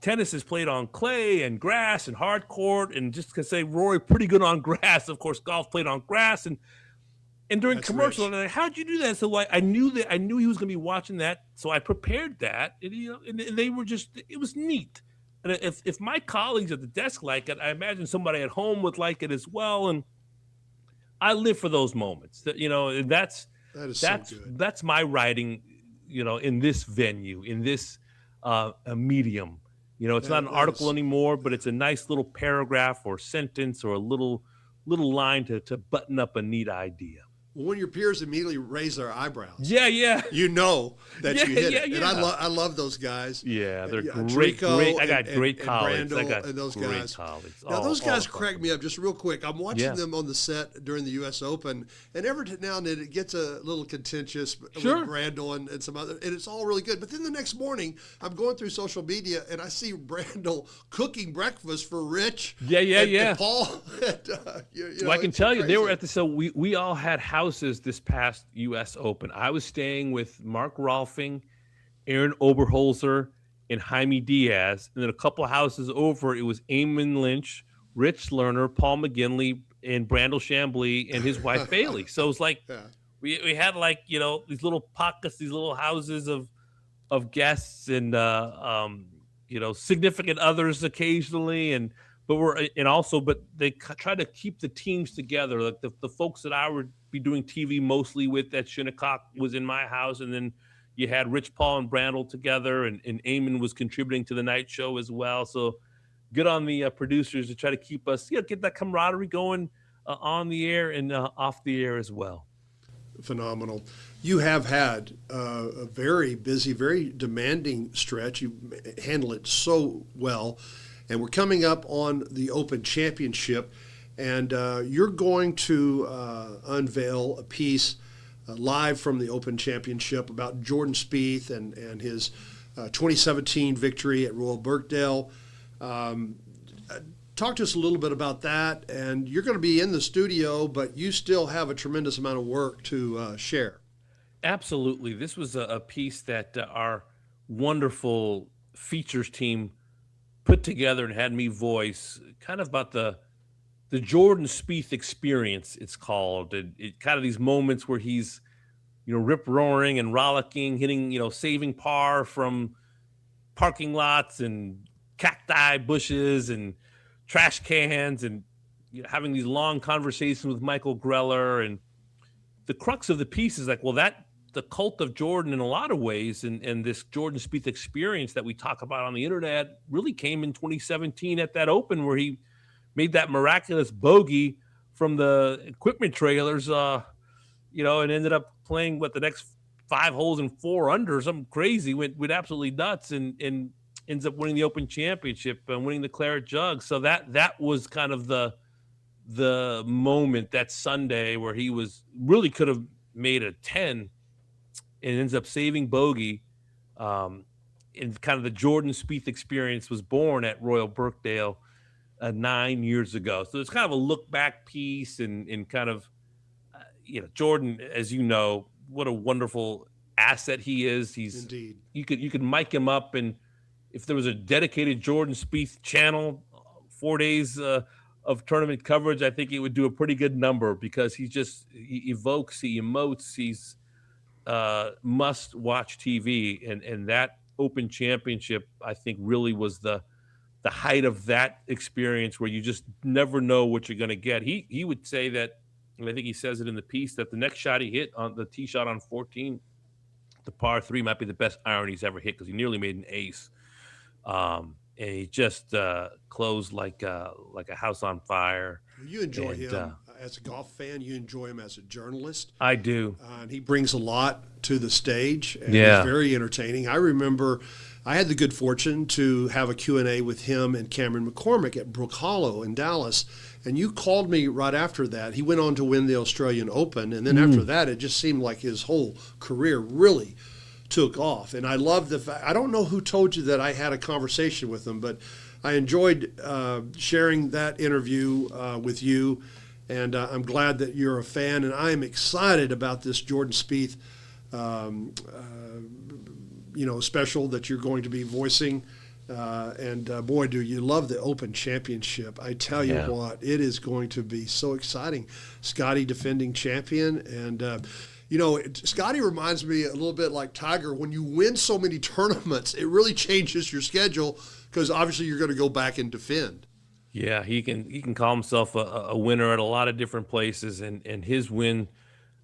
tennis is played on clay and grass and hard court. And just to say Rory pretty good on grass. Of course, golf played on grass. And during That's commercial, rich. I'm like, how'd you do that? So I knew he was going to be watching that. So I prepared that. And they were just, it was neat. And if my colleagues at the desk like it, I imagine somebody at home would like it as well. And I live for those moments. And that's So good. that's my writing. In this venue, in this a medium. It's not an article anymore, but it's a nice little paragraph or sentence or a little line to button up a neat idea. When your peers immediately raise their eyebrows, Yeah. you know that you hit it. Yeah. And I love those guys. Yeah, they're Trico great. I got great colleagues. Brandel I got and those great guys. colleagues. Now, those guys crack me up just real quick. I'm watching Yeah. them on the set during the U.S. Open, and every now and then it gets a little contentious Sure. with Brandel and some other, and it's all really good. But then the next morning, I'm going through social media, and I see Brandel cooking breakfast for Rich. Yeah. And Paul. Well, I can tell you, they were at the, so we all had houses this past U.S. Open. I was staying with Mark Rolfing, Aaron Oberholzer, and Jaime Diaz. And then a couple of houses over, it was Eamon Lynch, Rich Lerner, Paul McGinley, and Brandel Chambly and his wife Bailey. So it was like, we had like, these little pockets, these little houses of guests and, significant others occasionally. But they try to keep the teams together. Like the folks that I would be doing TV mostly with at Shinnecock was in my house. And then you had Rich, Paul, and Brandel together, and Eamon was contributing to the night show as well. So good on the producers to try to keep us, get that camaraderie going on the air and off the air as well. Phenomenal. You have had a very busy, very demanding stretch. You handle it so well. And we're coming up on the Open Championship, and you're going to unveil a piece live from the Open Championship about Jordan Spieth and his 2017 victory at Royal Birkdale. Talk to us a little bit about that. And you're going to be in the studio, but you still have a tremendous amount of work to share. Absolutely. This was a piece that our wonderful features team put together and had me voice, kind of about the Jordan Spieth experience. It's called it kind of these moments where he's rip roaring and rollicking, hitting saving par from parking lots and cacti bushes and trash cans, and having these long conversations with Michael Greller. And the crux of the piece is like, well, that the cult of Jordan in a lot of ways, and this Jordan Spieth experience that we talk about on the internet really came in 2017 at that Open where he made that miraculous bogey from the equipment trailers, and ended up playing the next 5 holes in 4 under, something crazy, went absolutely nuts, and ends up winning the Open Championship and winning the Claret Jug. So that was kind of the moment that Sunday where he was really could have made a 10 and ends up saving bogey. And kind of the Jordan Spieth experience was born at Royal Birkdale 9 years ago. So it's kind of a look back piece, and kind of, Jordan, as you know, what a wonderful asset he is. Indeed. You could mic him up, and if there was a dedicated Jordan Spieth channel, 4 days of tournament coverage, I think it would do a pretty good number, because he evokes, he emotes, he's must watch TV, and that Open Championship, I think, really was the height of that experience where you just never know what you're going to get. He would say that, and I think he says it in the piece, that the next shot he hit on the tee shot on 14, the par 3, might be the best iron he's ever hit, because he nearly made an ace. And he just closed like a house on fire. You enjoy him as a golf fan. You enjoy him as a journalist. I do. And he brings a lot to the stage, and Yeah. he's very entertaining. I remember I had the good fortune to have a Q&A with him and Cameron McCormick at Brook Hollow in Dallas, and you called me right after that. He went on to win the Australian Open, and then after that, it just seemed like his whole career really took off. And I love the fact, I don't know who told you that I had a conversation with him, but I enjoyed sharing that interview with you, and I'm glad that you're a fan, and I am excited about this Jordan Spieth special that you're going to be voicing. Boy, do you love the Open Championship. I tell you what, it is going to be so exciting. Scotty, defending champion, and Scotty reminds me a little bit like Tiger. When you win so many tournaments, it really changes your schedule, because obviously you're going to go back and defend. Yeah, he can call himself a winner at a lot of different places, and his win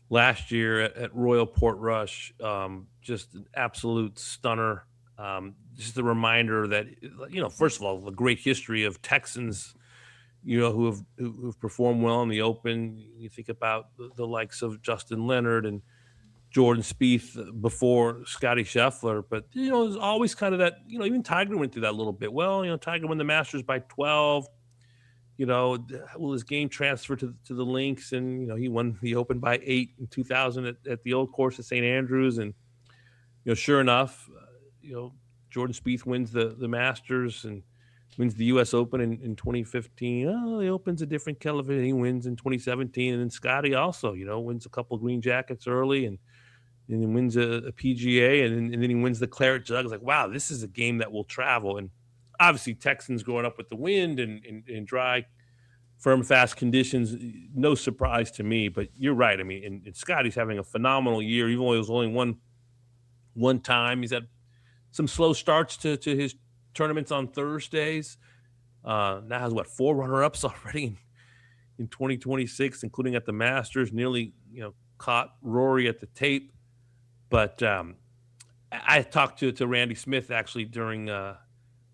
last year at Royal Portrush, just an absolute stunner. Just a reminder that, first of all, the great history of Texans, who've performed well in the Open. You think about the likes of Justin Leonard and Jordan Spieth before Scotty Scheffler, but there's always kind of that. Even Tiger went through that a little bit. Well, Tiger won the Masters by 12. Will his game transfer to the links? And he won the Open by 8 in 2000 at the old course at St. Andrews, and sure enough, Jordan Spieth wins the Masters and wins the U.S. Open in 2015. Oh, the Open's a different kettle of fish. He wins in 2017, and then Scotty also, wins a couple of green jackets early, and then wins a PGA, and then he wins the Claret Jug. It's like, wow, this is a game that will travel. And obviously, Texans growing up with the wind and dry, firm, fast conditions, no surprise to me. But you're right. I mean, and Scotty's having a phenomenal year, even though it was only one time. He's had some slow starts to his tournaments on Thursdays. Now has 4 runner-ups already in 2026, including at the Masters. Nearly caught Rory at the tape. But I talked to Randy Smith actually during the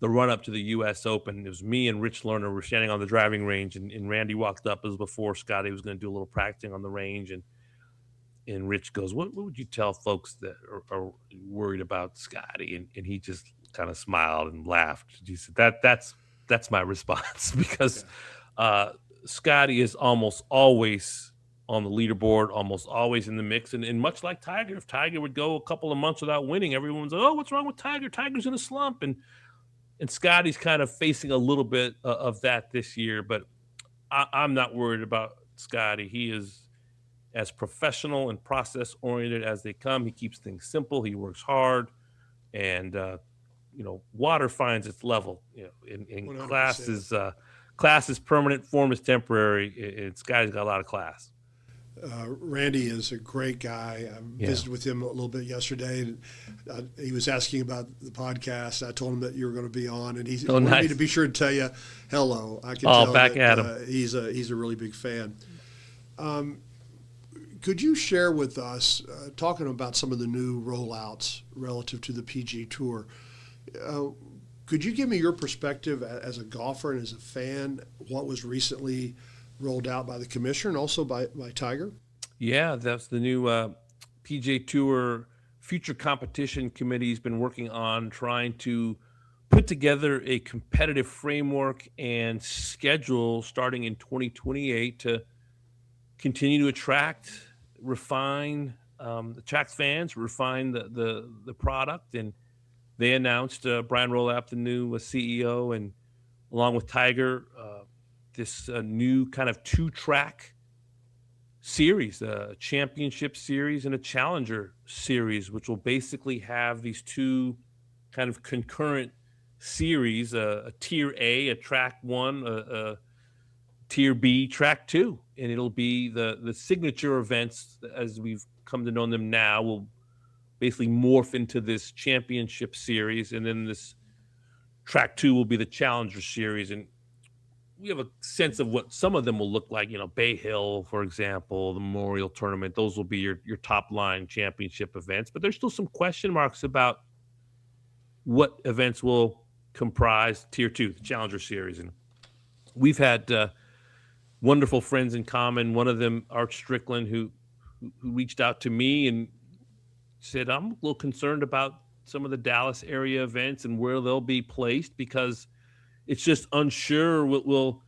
run-up to the U.S. Open. It was me and Rich Lerner were standing on the driving range, and Randy walked up. It was before Scotty was going to do a little practicing on the range, and Rich goes, what would you tell folks that are worried about Scotty? And he just kind of smiled and laughed. He said, that's my response, because Scotty is almost always on the leaderboard, almost always in the mix. And much like Tiger, if Tiger would go a couple of months without winning, everyone's like, oh, what's wrong with Tiger? Tiger's in a slump. And Scotty's kind of facing a little bit of that this year, but I'm not worried about Scotty. He is as professional and process oriented as they come. He keeps things simple. He works hard, and water finds its level. In 100%. class is permanent, form is temporary. It's guy's got a lot of class. Randy is a great guy. I visited with him a little bit yesterday, and he was asking about the podcast. I told him that you were going to be on, and he wanted me to be sure to tell you hello. I can tell back that at him. He's a really big fan. Could you share with us, talking about some of the new rollouts relative to the PGA Tour, could you give me your perspective as a golfer and as a fan, what was recently rolled out by the commissioner and also by Tiger? Yeah, that's the new PGA Tour Future Competition Committee has been working on trying to put together a competitive framework and schedule starting in 2028 to continue to attract, refine, attract fans, refine the product. And they announced Brian Rolap, the new CEO, and along with Tiger, this new kind of 2-track series, a championship series and a challenger series, which will basically have these two kind of concurrent series, a tier A, a track 1, a tier B, track 2. And it'll be the signature events, as we've come to know them now, will basically morph into this championship series. And then this track 2 will be the challenger series. And we have a sense of what some of them will look like. Bay Hill, for example, the Memorial Tournament, those will be your top line championship events. But there's still some question marks about what events will comprise tier 2, the challenger series. And we've had wonderful friends in common. One of them, Art Strickland, who reached out to me and said, I'm a little concerned about some of the Dallas area events and where they'll be placed, because it's just unsure. Would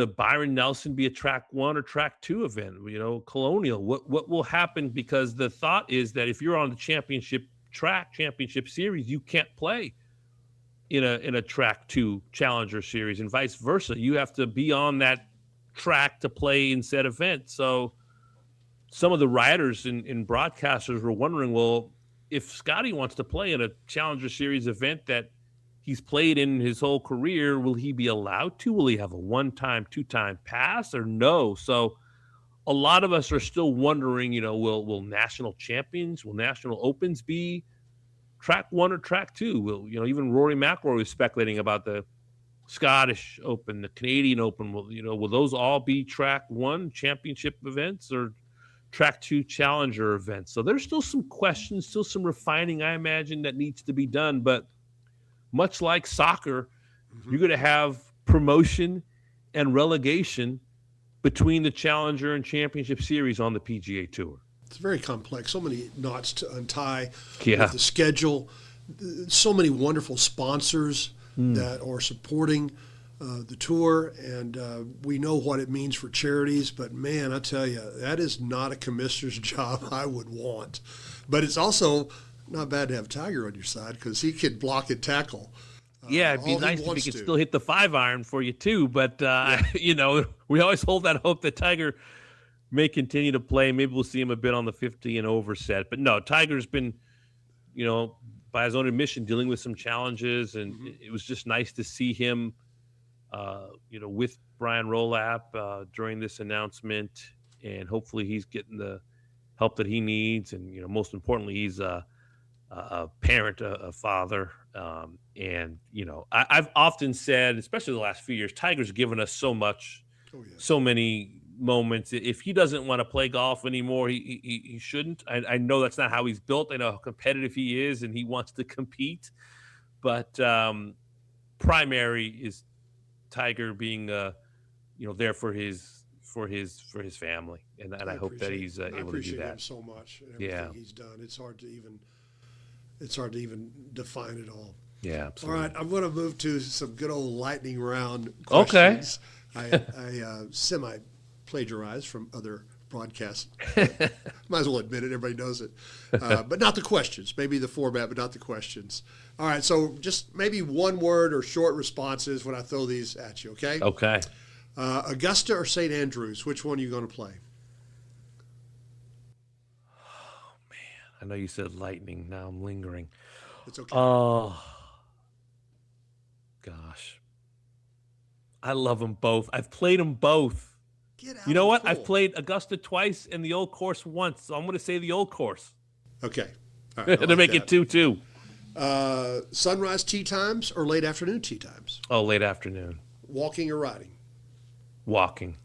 a Byron Nelson be a track 1 or track 2 event? Colonial, what will happen? Because the thought is that if you're on the championship series, you can't play in a track 2 challenger series, and vice versa. You have to be on that track to play in said event. So some of the writers and broadcasters were wondering, well, if Scotty wants to play in a challenger series event that he's played in his whole career, will he be allowed to? Will he have a 1-time, 2-time pass or no? So a lot of us are still wondering, will national champions, will national opens be track 1 or track 2? Will, even Rory McIlroy was speculating about the Scottish Open, the Canadian Open. Will those all be track 1 championship events or track 2 challenger events? So there's still some questions, still some refining, I imagine, that needs to be done. But much like soccer, you're going to have promotion and relegation between the Challenger and Championship Series on the PGA Tour. It's very complex. So many knots to untie with the schedule. So many wonderful sponsors that are supporting the tour, and we know what it means for charities. But man, I tell you, that is not a commissioner's job I would want. But it's also not bad to have Tiger on your side, because he could block and tackle. It'd be nice if he could still hit the 5-iron for you too. But we always hold that hope that Tiger may continue to play. Maybe we'll see him a bit on the 50 and over set. But no, Tiger's been, by his own admission, dealing with some challenges, and it was just nice to see him, with Brian Rolap during this announcement, and hopefully he's getting the help that he needs. And most importantly, he's a parent, a father. And I've often said, especially the last few years, Tiger's given us so much, so many moments. If he doesn't want to play golf anymore, he shouldn't. I know that's not how he's built. I know how competitive he is, and he wants to compete. But primary is Tiger being, there for his family, and I hope that he's able to do that. I appreciate him so much and everything he's done. It's hard to even define it all. Yeah, absolutely. All right, I'm going to move to some good old lightning round questions. Okay. I semi-plagiarized from other broadcasts. Might as well admit it. Everybody knows it. But not the questions. Maybe the format, but not the questions. All right, so just maybe one word or short responses when I throw these at you, okay? Okay. Augusta or St. Andrews, which one are you going to play? I know you said lightning. Now I'm lingering. It's okay. Oh, gosh. I love them both. I've played them both. Get out You of know the what? pool. I've played Augusta twice and the old course once. So I'm going to say the old course. Okay. All right, I To like make that. it 2-2. Sunrise tee times or late afternoon tee times? Oh, late afternoon. Walking or riding? Walking.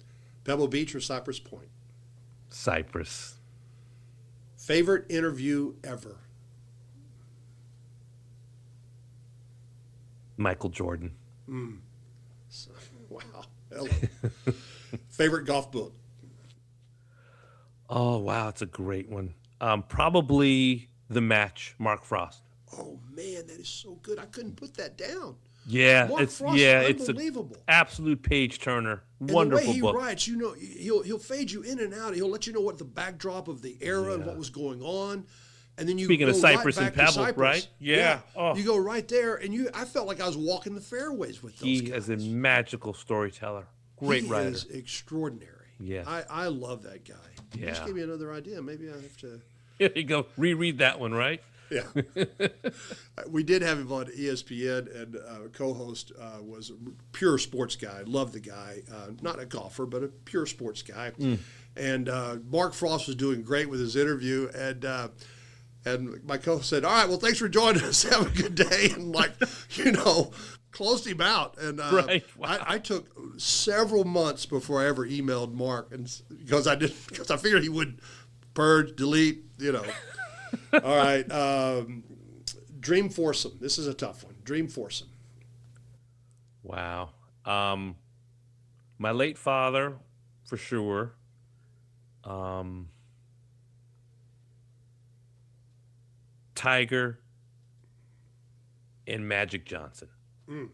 Pebble Beach or Cypress Point? Cypress. Favorite interview ever? Michael Jordan. Wow. Hello. Favorite golf book? Oh, wow. It's a great one. Probably The Match, Mark Frost. Oh man, that is so good. I couldn't put that down. Yeah, Mark Frost is unbelievable. It's an absolute page turner. And Wonderful the way he book. writes, he'll fade you in and out. He'll let you know what the backdrop of the era and what was going on, and then you Speaking go of Cypress right and back to Pebble, Cypress. right? Yeah. Oh. You go right there, and I felt like I was walking the fairways with those He guys. is a magical storyteller. Great he writer. is extraordinary. Yes. I love that guy. You just Yeah. gave me another idea. Maybe I have to. Here you go. Reread that one, right? Yeah. We did have him on ESPN, and co-host was a pure sports guy. Loved the guy. Not a golfer, but a pure sports guy. And Mark Frost was doing great with his interview, and my co-host said, "All right, well, thanks for joining us. Have a good day." And closed him out. And Right. Wow. I took several months before I ever emailed Mark, and because I figured he would purge, delete, All right. Dream foursome. This is a tough one. Dream foursome. Wow. My late father, for sure. Tiger and Magic Johnson. Man,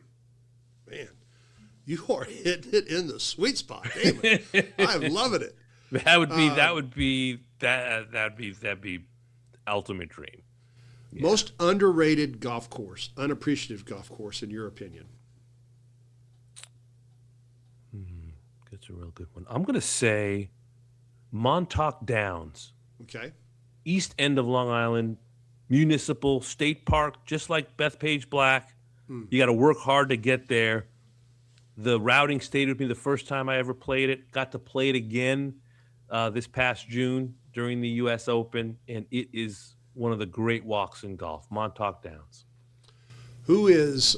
you are hitting it in the sweet spot, Damon. I'm loving it. That'd be ultimate dream. Yeah. Most underrated golf course, unappreciative golf course, in your opinion? That's a real good one. I'm going to say Montauk Downs, Okay. east end of Long Island, municipal state park, just like Bethpage Black. You got to work hard to get there. The routing stayed with me the first time I ever played it. Got to play it again this past June during the U.S. Open, and it is one of the great walks in golf, Montauk Downs. Who is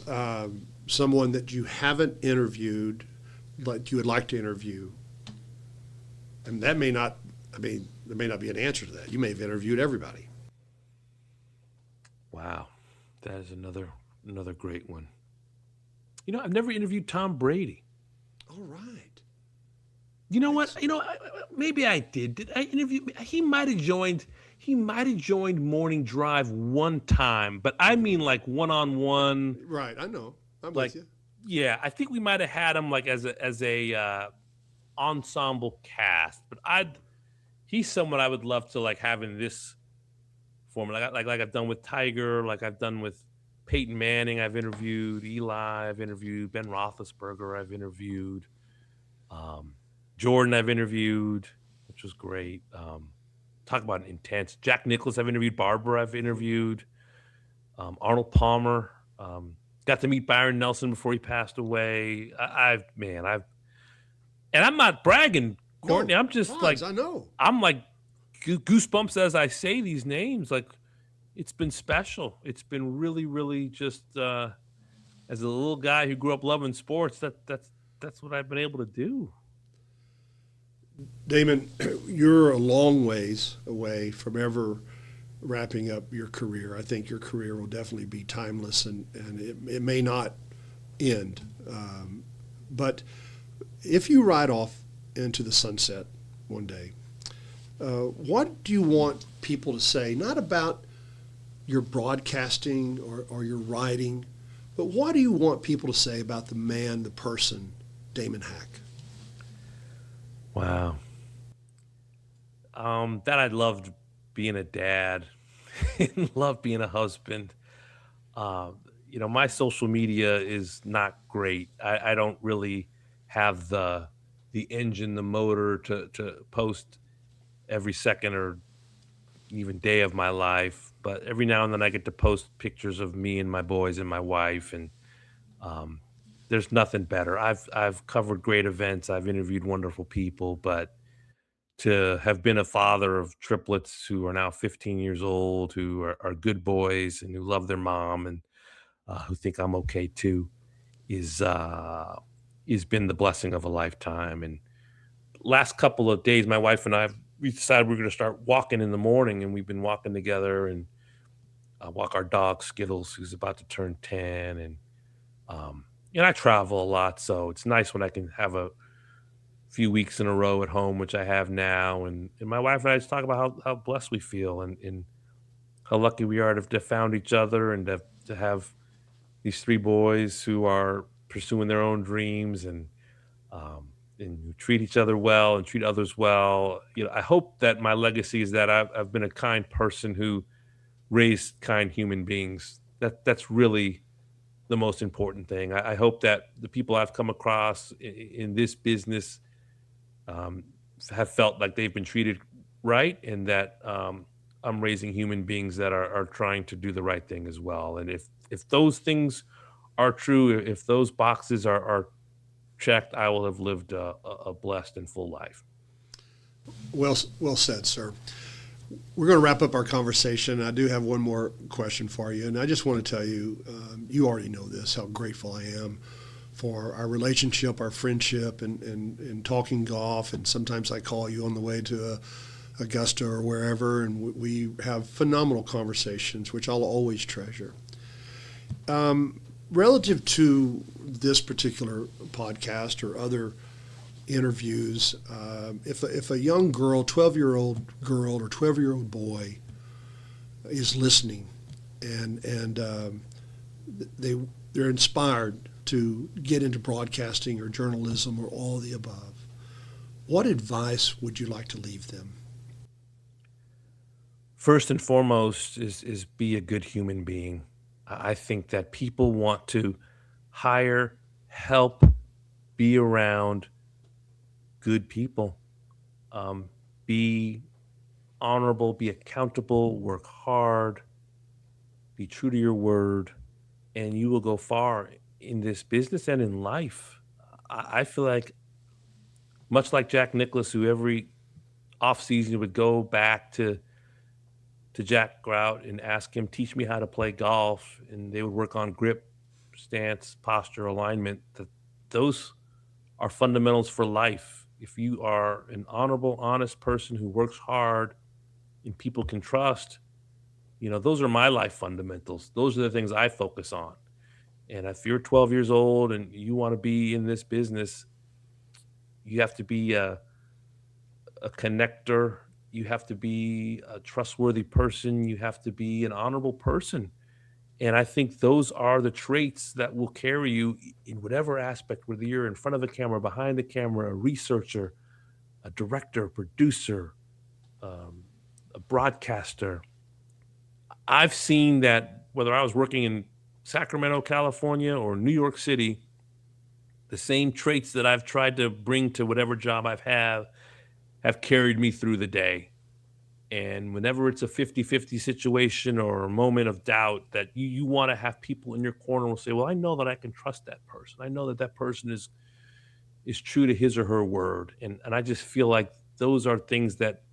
someone that you haven't interviewed, like you would like to interview? And that may not, there may not be an answer to that. You may have interviewed everybody. Wow, that is another great one. I've never interviewed Tom Brady. All right. You know what? Maybe I did. Did I interview? He might have joined Morning Drive one time, but I mean like one-on-one. Right. I know. I'm Like, with you. yeah, I think we might have had him like as a ensemble cast. But he's someone I would love to like have in this format, like I've done with Tiger, like I've done with Peyton Manning. I've interviewed Eli. I've interviewed Ben Roethlisberger. I've interviewed Jordan. I've interviewed, which was great. Talk about intense. Jack Nicklaus. I've interviewed. Barbara. I've interviewed. Arnold Palmer. Got to meet Byron Nelson before he passed away. And I'm not bragging, Courtney. No, I'm just Franz, I know. I'm like goosebumps as I say these names. Like, it's been special. It's been really, really just as a little guy who grew up loving sports. That's what I've been able to do. Damon, you're a long ways away from ever wrapping up your career. I think your career will definitely be timeless, and it may not end. But if you ride off into the sunset one day, what do you want people to say, not about your broadcasting or your writing, but what do you want people to say about the man, the person, Damon Hack? Wow. That I loved being a dad and loved being a husband. My social media is not great. I don't really have the engine, the motor to post every second or even day of my life. But every now and then I get to post pictures of me and my boys and my wife, and um, there's nothing better. I've covered great events. I've interviewed wonderful people, but to have been a father of triplets who are now 15 years old, who are good boys and who love their mom and who think I'm okay too, is is been the blessing of a lifetime. And last couple of days, my wife and I we decided we are going to start walking in the morning, and we've been walking together and walk our dog Skittles, who's about to turn 10, um, and I travel a lot, so it's nice when I can have a few weeks in a row at home, which I have now. And my wife and I just talk about how blessed we feel and how lucky we are to have found each other and to have these three boys who are pursuing their own dreams um, and who treat each other well and treat others well. I hope that my legacy is that I've been a kind person who raised kind human beings. That's really the most important thing. I hope that the people I've come across in this business um, have felt like they've been treated right, and that I'm raising human beings that are trying to do the right thing as well. And if those things are true, if those boxes are checked, I will have lived a blessed and full life. Well said, sir. We're going to wrap up our conversation. I do have one more question for you, and I just want to tell you, you already know this, how grateful I am for our relationship, our friendship, and talking golf. And sometimes I call you on the way to Augusta or wherever, and we have phenomenal conversations, which I'll always treasure. Relative to this particular podcast or other interviews, if a young girl, 12-year-old girl or 12-year-old boy is listening and they're inspired to get into broadcasting or journalism or all the above, what advice would you like to leave them? First and foremost is be a good human being. I think that people want to hire, help, be around good people. Be honorable, be accountable, work hard, be true to your word, and you will go far in this business and in life. I feel like, much like Jack Nicklaus, who every offseason would go back to Jack Grout and ask him, teach me how to play golf. And they would work on grip, stance, posture, alignment. Those are fundamentals for life. If you are an honorable, honest person who works hard and people can trust, those are my life fundamentals. Those are the things I focus on. And if you're 12 years old and you want to be in this business, you have to be a connector. You have to be a trustworthy person. You have to be an honorable person. And I think those are the traits that will carry you in whatever aspect, whether you're in front of the camera, behind the camera, a researcher, a director, a producer, a broadcaster. I've seen that whether I was working in Sacramento, California, or New York City, the same traits that I've tried to bring to whatever job I've have carried me through the day. And whenever it's a 50-50 situation or a moment of doubt, that you want to have people in your corner who will say, well, I know that I can trust that person. I know that that person is true to his or her word. And I just feel like those are things that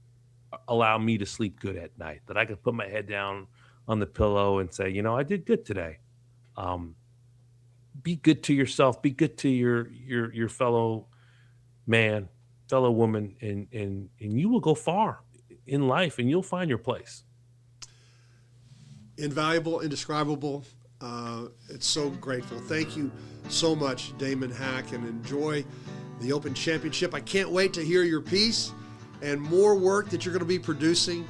allow me to sleep good at night, that I can put my head down on the pillow and say, I did good today. Be good to yourself, be good to your fellow man, fellow woman, and you will go far in life and you'll find your place. Invaluable, indescribable. It's so grateful. Thank you so much, Damon Hack, and enjoy the Open Championship. I can't wait to hear your piece and more work that you're going to be producing.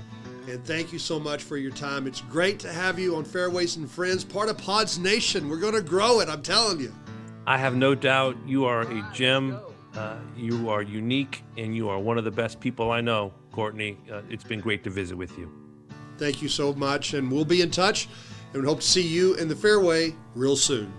And thank you so much for your time. It's great to have you on Fairways and Friends, part of Pods Nation. We're going to grow it, I'm telling you. I have no doubt you are a gem. You are unique, and you are one of the best people I know, Courtney. It's been great to visit with you. Thank you so much, and we'll be in touch, and we hope to see you in the fairway real soon.